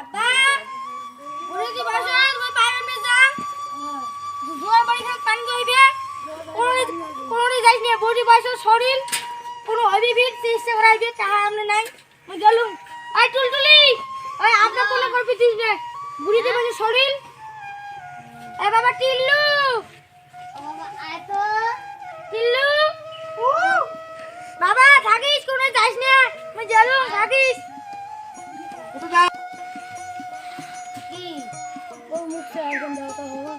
আব্বা ওরে কি ভাষা তুই বাইরে মে যা জোর বাড়ি খান পানি কইবে কোন যাইস না বডি ভাষা শরীর কোন হবি বিট চেষ্টা করাইবে তাহা আমনে নাই মই গেলুম আই টুলটুলি ওই আপনা কোন করবি দিস না বুড়ি দি ভাষা শরীর এ বাবা টিল্লু বাবা আয় তো টিল্লু বাবা থাকিস কোন যাইস না মই গেলুম থাকিস তো যা কি ও মুখ से একদম দাওতা হলো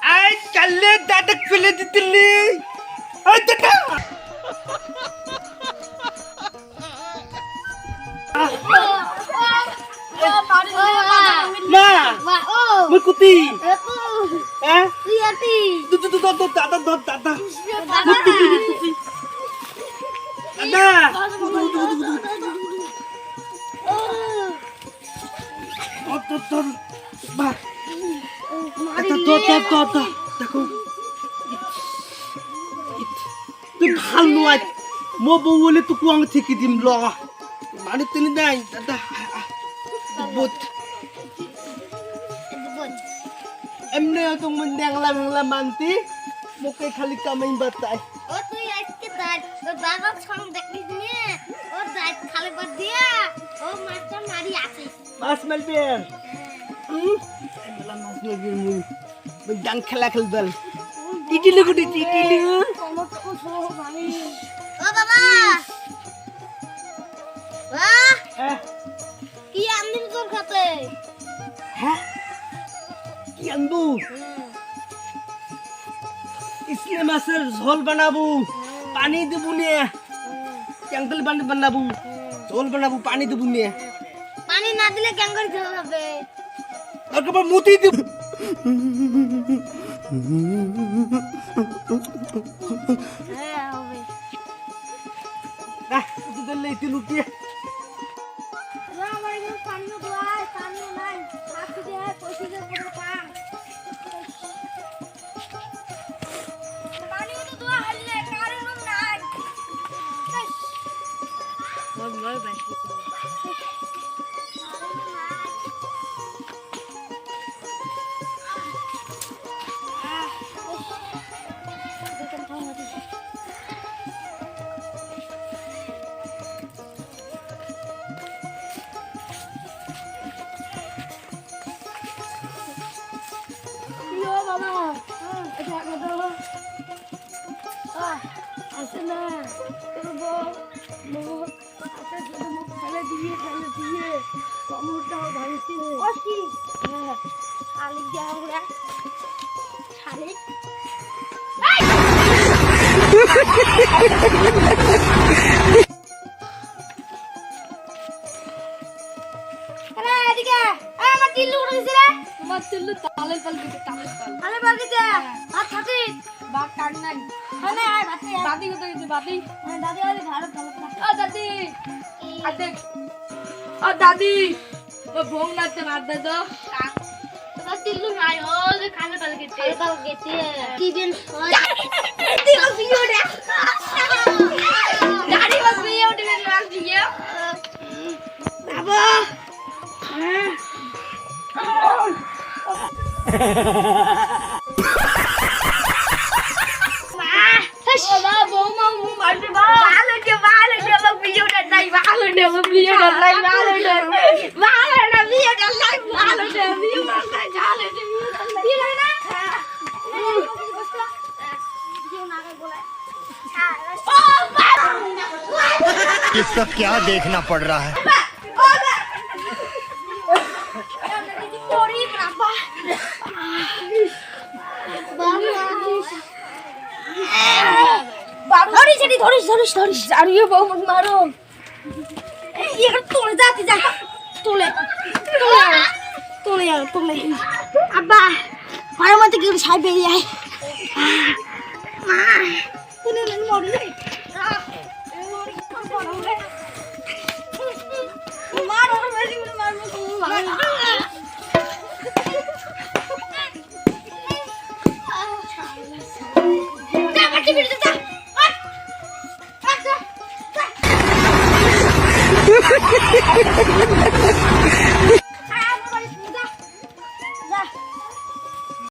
आई चले दादक पिले दिल्ली आई दादा माँ मैं कुत्ती हैं तू दादा दादा कुत्ती दादा तो माँ तो देखो তুই ভাল নয় মো বউ বলে তো কুয়াং থেকে দিম ল মানে তিনি নাই দাদা বুত এমনি তো মন দেখলা বাংলা মানতি মোকে খালি কামাই বাতাই ও তুই আজকে দাঁত ও দাদা সঙ্গ দেখবি নিয়ে ও দাঁত খালি বাদ দিয়া ও মাছটা মারি আছে মাছ মারবে এগুলা মাছ মারবে মুই ডাং খেলা খেলবাল টিটিলু গুটি টিটিলু ও বাবা কি আনলি তোর খাতে হ্যাঁ কি আনবো इसलिए মাছের ঝোল বানাবো পানি দেব নে ক্যাঙ্গল বানাবো ঝোল বানাবো পানি দেব নে পানি না দিলে ক্যাঙ্গল ঝোল হবে একবার মুতি দেব হ্যাঁ হবে না তুই দিলে তুই লুকিয়ে না আমার এখানে পানি দোয়াই পানি নাই মাছি দে পয়সা দে পুরো পান পানি তো দোয়া হলে কারণ নাই ওই ওই ভাই दादी वो भोग नाचते मारते तो तिल्लू आई हो जो खाने पल गए की दिन तिल्लू पियो रे दादी बस पियो रे मैं मार दिया बाबा इसका क्या देखना पड़ रहा है আব্বা ঘরের মধ্যে কি সাই বেরিয়ে আয় মা তুমি মরলি তুই বিড়ি যা যা